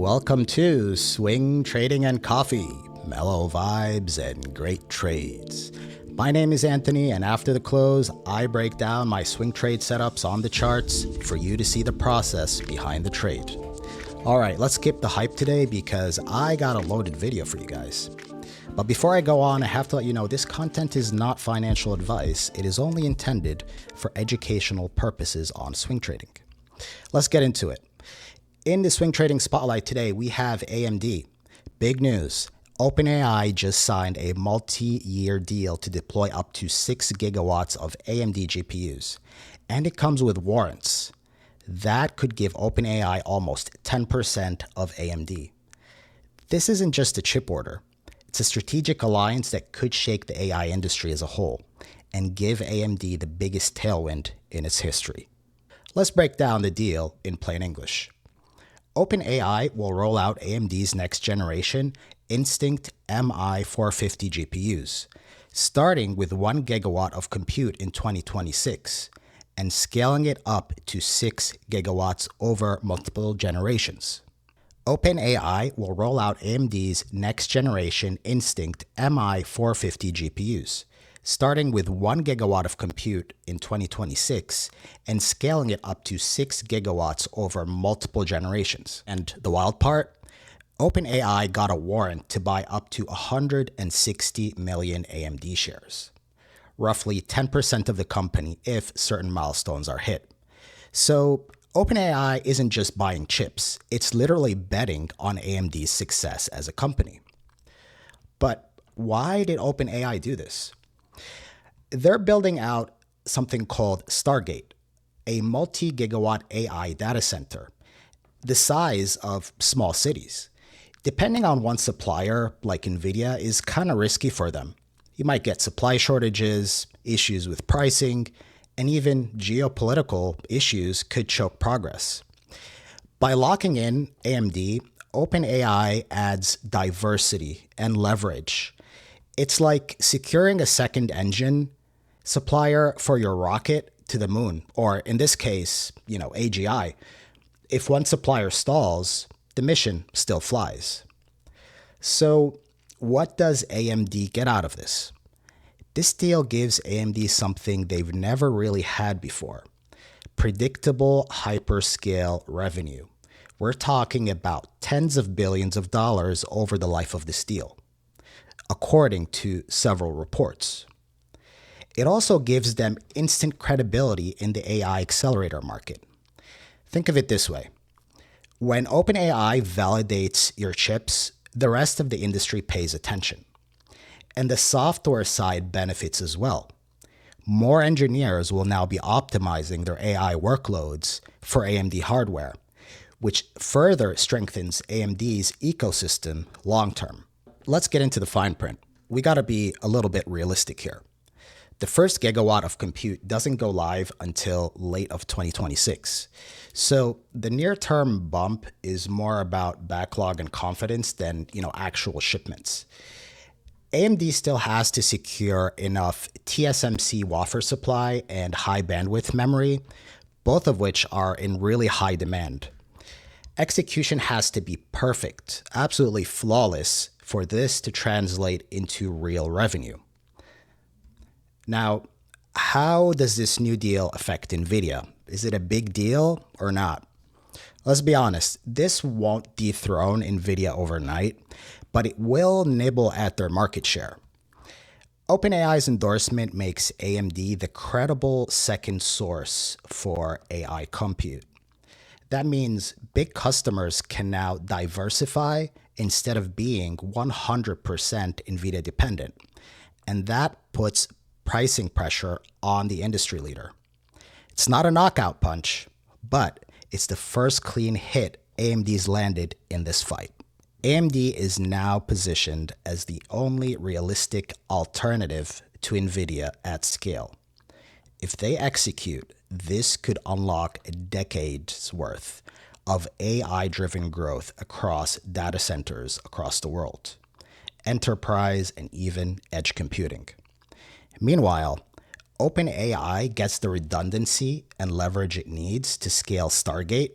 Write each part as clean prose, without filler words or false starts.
Welcome to Swing Trading and Coffee, mellow vibes and great trades. My name is Anthony, and after the close, I break down my swing trade setups on the charts for you to see the process behind the trade. All right, let's skip the hype today because I got a loaded video for you guys. But before I go on, I have to let you know this content is not financial advice. It is only intended for educational purposes on swing trading. Let's get into it. In the swing trading spotlight today, we have AMD. Big news. OpenAI just signed a multi-year deal to deploy up to 6 gigawatts of AMD GPUs. And it comes with warrants. That could give OpenAI almost 10% of AMD. This isn't just a chip order. It's a strategic alliance that could shake the AI industry as a whole and give AMD the biggest tailwind in its history. Let's break down the deal in plain English. OpenAI will roll out AMD's next generation Instinct MI450 GPUs, starting with 1 gigawatt of compute in 2026 and scaling it up to 6 gigawatts over multiple generations. OpenAI will roll out AMD's next generation Instinct MI450 GPUs, starting with 1 gigawatt of compute in 2026 and scaling it up to 6 gigawatts over multiple generations. And the wild part? OpenAI got a warrant to buy up to 160 million AMD shares, roughly 10% of the company if certain milestones are hit. So OpenAI isn't just buying chips, it's literally betting on AMD's success as a company. But why did OpenAI do this? They're building out something called Stargate, a multi-gigawatt AI data center, the size of small cities. Depending on one supplier, like NVIDIA, is kind of risky for them. You might get supply shortages, issues with pricing, and even geopolitical issues could choke progress. By locking in AMD, OpenAI adds diversity and leverage. It's like securing a second engine supplier for your rocket to the moon, or in this case, AGI. If one supplier stalls, the mission still flies. So what does AMD get out of this? This deal gives AMD something they've never really had before: predictable hyperscale revenue. We're talking about tens of billions of dollars over the life of this deal, according to several reports. It also gives them instant credibility in the AI accelerator market. Think of it this way. When OpenAI validates your chips, the rest of the industry pays attention. And the software side benefits as well. More engineers will now be optimizing their AI workloads for AMD hardware, which further strengthens AMD's ecosystem long term. Let's get into the fine print. We got to be a little bit realistic here. The first gigawatt of compute doesn't go live until late of 2026. So the near-term bump is more about backlog and confidence than, actual shipments. AMD still has to secure enough TSMC wafer supply and high bandwidth memory, both of which are in really high demand. Execution has to be perfect, absolutely flawless, for this to translate into real revenue. Now, how does this new deal affect NVIDIA? Is it a big deal or not? Let's be honest, this won't dethrone NVIDIA overnight, but it will nibble at their market share. OpenAI's endorsement makes AMD the credible second source for AI compute. That means big customers can now diversify instead of being 100% NVIDIA dependent. And that puts pricing pressure on the industry leader. It's not a knockout punch, but it's the first clean hit AMD's landed in this fight. AMD is now positioned as the only realistic alternative to NVIDIA at scale. If they execute, this could unlock a decade's worth of AI-driven growth across data centers across the world, enterprise, and even edge computing. Meanwhile, OpenAI gets the redundancy and leverage it needs to scale Stargate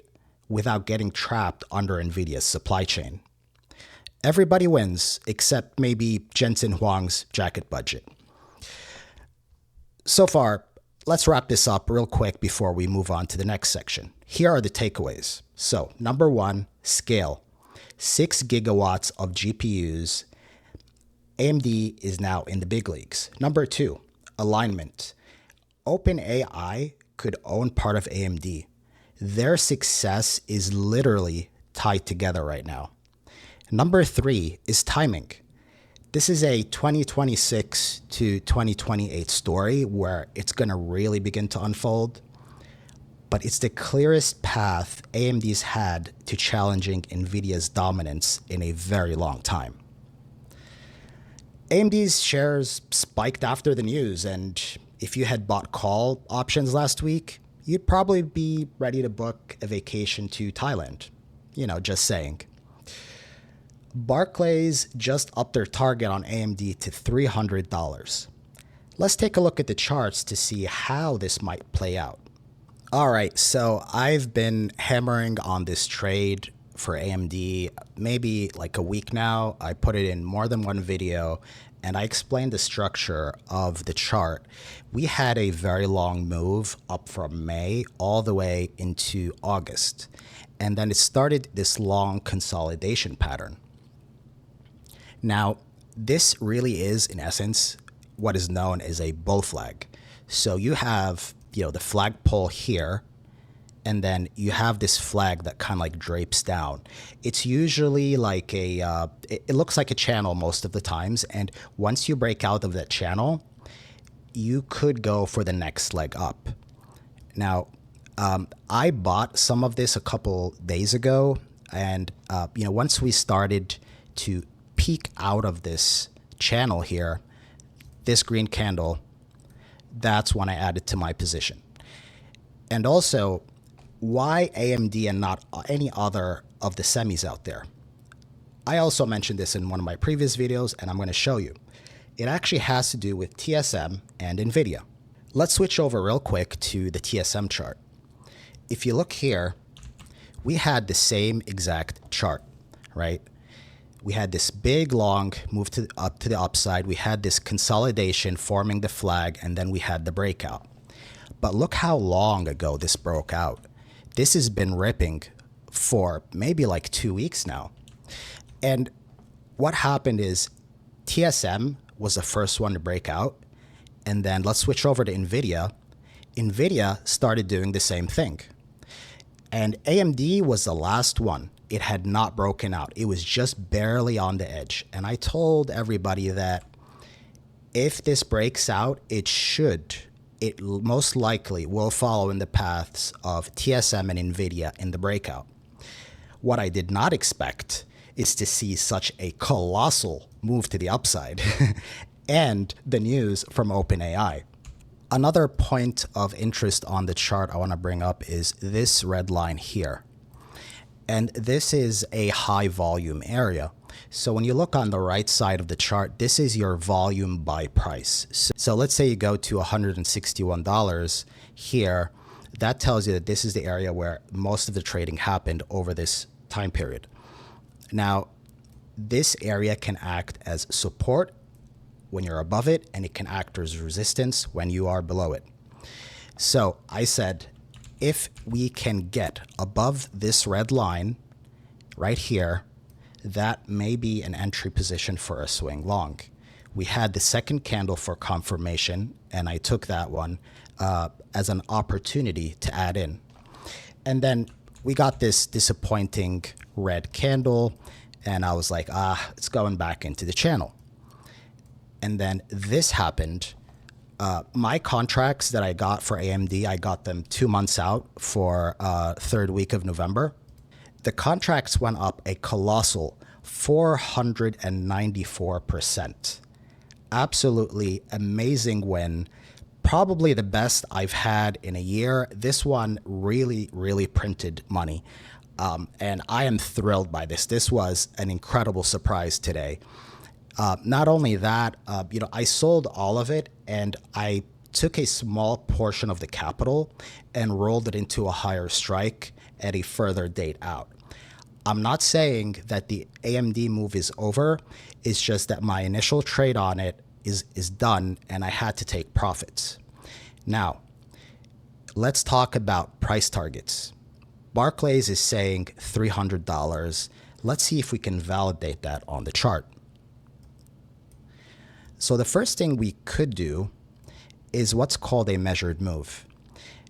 without getting trapped under NVIDIA's supply chain. Everybody wins except maybe Jensen Huang's jacket budget. So far, let's wrap this up real quick before we move on to the next section. Here are the takeaways. So, number one, scale. 6 gigawatts of GPUs. AMD is now in the big leagues. Number two, alignment. OpenAI could own part of AMD. Their success is literally tied together right now. Number three is timing. This is a 2026 to 2028 story where it's going to really begin to unfold, but it's the clearest path AMD's had to challenging NVIDIA's dominance in a very long time. AMD's shares spiked after the news, and if you had bought call options last week, you'd probably be ready to book a vacation to Thailand. Just saying. Barclays just upped their target on AMD to $300. Let's take a look at the charts to see how this might play out. All right, so I've been hammering on this trade for AMD maybe like a week now. I put it in more than one video and I explained the structure of the chart. We had a very long move up from May all the way into August. And then it started this long consolidation pattern. Now, this really is, in essence, what is known as a bull flag. So you have, the flagpole here, and then you have this flag that kind of like drapes down. It's usually like it looks like a channel most of the times. And once you break out of that channel, you could go for the next leg up. Now, I bought some of this a couple days ago. And, once we started to peek out of this channel here, this green candle, that's when I added to my position. And also, why AMD and not any other of the semis out there? I also mentioned this in one of my previous videos, and I'm going to show you. It actually has to do with TSM and NVIDIA. Let's switch over real quick to the TSM chart. If you look here, we had the same exact chart, right? We had this big, long move up to the upside. We had this consolidation forming the flag, and then we had the breakout. But look how long ago this broke out. This has been ripping for maybe like 2 weeks now. And what happened is TSM was the first one to break out. And then let's switch over to NVIDIA. NVIDIA started doing the same thing. And AMD was the last one. It had not broken out. It was just barely on the edge. And I told everybody that if this breaks out, it most likely will follow in the paths of TSM and NVIDIA in the breakout. What I did not expect is to see such a colossal move to the upside and the news from OpenAI. Another point of interest on the chart I want to bring up is this red line here. And this is a high volume area. So when you look on the right side of the chart, this is your volume by price. So let's say you go to $161 here. That tells you that this is the area where most of the trading happened over this time period. Now, this area can act as support when you're above it, and it can act as resistance when you are below it. So I said, if we can get above this red line right here, that may be an entry position for a swing long. We had the second candle for confirmation, and I took that one as an opportunity to add in. And then we got this disappointing red candle, and I was like, it's going back into the channel. And then this happened. My contracts that I got for AMD, I got them 2 months out for third week of November. The contracts went up a colossal 494%. Absolutely amazing win. Probably the best I've had in a year. This one really, really printed money. And I am thrilled by this. This was an incredible surprise today. Not only that, I sold all of it, and I took a small portion of the capital and rolled it into a higher strike. at a further date out. I'm not saying that the AMD move is over. It's just that my initial trade on it is done and I had to take profits. Now, let's talk about price targets. Barclays is saying $300. Let's see if we can validate that on the chart. So the first thing we could do is what's called a measured move.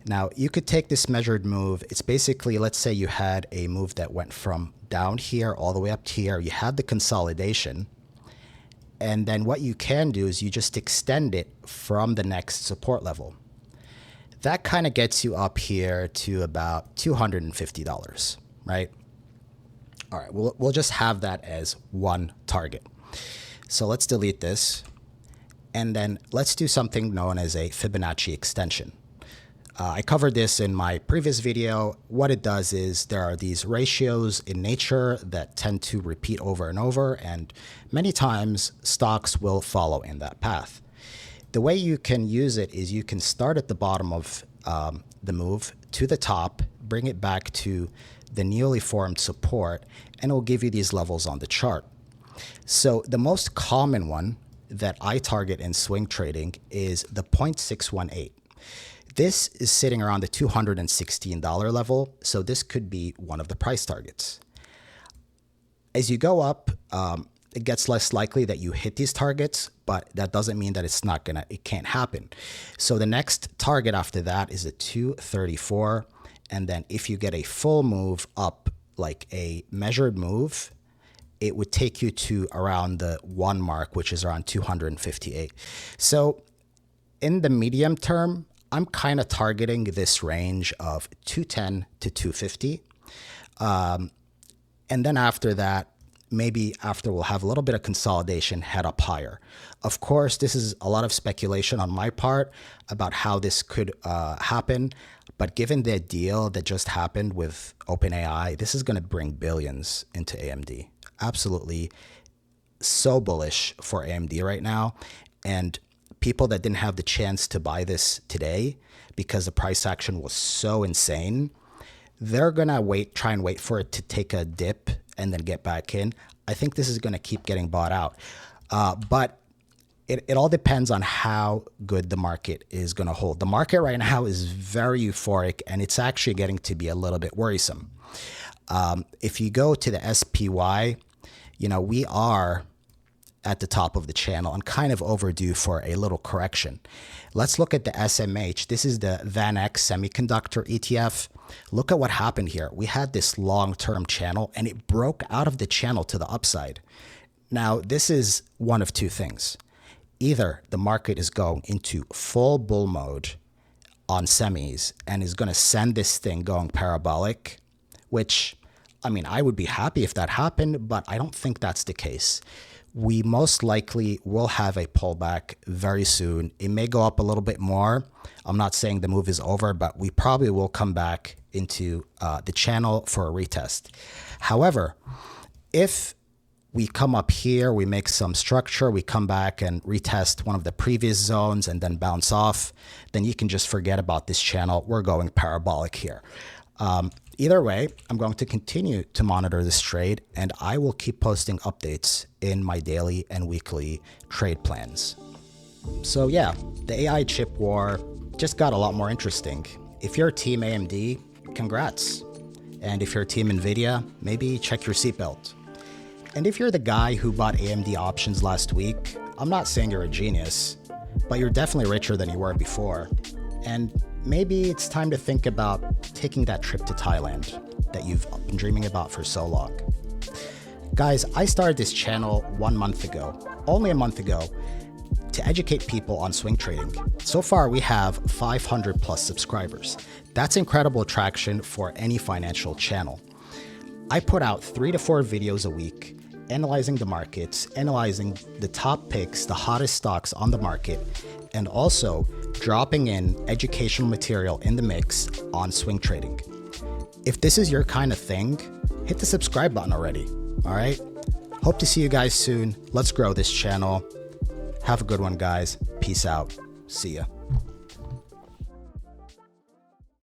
Now, you could take this measured move. It's basically, let's say you had a move that went from down here all the way up here. You had the consolidation. And then what you can do is you just extend it from the next support level. That kind of gets you up here to about $250, right? All right, we'll just have that as one target. So let's delete this. And then let's do something known as a Fibonacci extension. I covered this in my previous video. What it does is there are these ratios in nature that tend to repeat over and over, and many times stocks will follow in that path. The way you can use it is you can start at the bottom of the move to the top, bring it back to the newly formed support, and it will give you these levels on the chart. So the most common one that I target in swing trading is the 0.618. This is sitting around the $216 level, so this could be one of the price targets. As you go up, it gets less likely that you hit these targets, but that doesn't mean that it can't happen. So the next target after that is a 234, and then if you get a full move up, like a measured move, it would take you to around the 1 mark, which is around 258. So in the medium term, I'm kind of targeting this range of 210 to 250. And then after that, maybe after we'll have a little bit of consolidation, head up higher. Of course, this is a lot of speculation on my part about how this could happen. But given the deal that just happened with OpenAI, this is going to bring billions into AMD. Absolutely so bullish for AMD right now. And people that didn't have the chance to buy this today because the price action was so insane, they're going to try and wait for it to take a dip and then get back in. I think this is going to keep getting bought out. But it all depends on how good the market is going to hold. The market right now is very euphoric, and it's actually getting to be a little bit worrisome. If you go to the SPY, we are at the top of the channel and kind of overdue for a little correction. Let's look at the SMH. This is the VanEck Semiconductor ETF. Look at what happened here. We had this long-term channel and it broke out of the channel to the upside. Now, this is one of two things. Either the market is going into full bull mode on semis and is going to send this thing going parabolic, which, I would be happy if that happened, but I don't think that's the case. We most likely will have a pullback very soon. It may go up a little bit more. I'm not saying the move is over, but we probably will come back into the channel for a retest. However, if we come up here, we make some structure, we come back and retest one of the previous zones and then bounce off, then you can just forget about this channel. We're going parabolic here. Either way, I'm going to continue to monitor this trade, and I will keep posting updates in my daily and weekly trade plans. So yeah, the AI chip war just got a lot more interesting. If you're team AMD, congrats. And if you're team NVIDIA, maybe check your seatbelt. And if you're the guy who bought AMD options last week, I'm not saying you're a genius, but you're definitely richer than you were before. And maybe it's time to think about taking that trip to Thailand that you've been dreaming about for so long. Guys, I started this channel 1 month ago, only a month ago, to educate people on swing trading. So far, we have 500 plus subscribers. That's incredible traction for any financial channel. I put out 3 to 4 videos a week, analyzing the markets, analyzing the top picks, the hottest stocks on the market, and also dropping in educational material in the mix on swing trading. If this is your kind of thing, hit the subscribe button already, all right? Hope to see you guys soon. Let's grow this channel. Have a good one, guys. Peace out. See ya.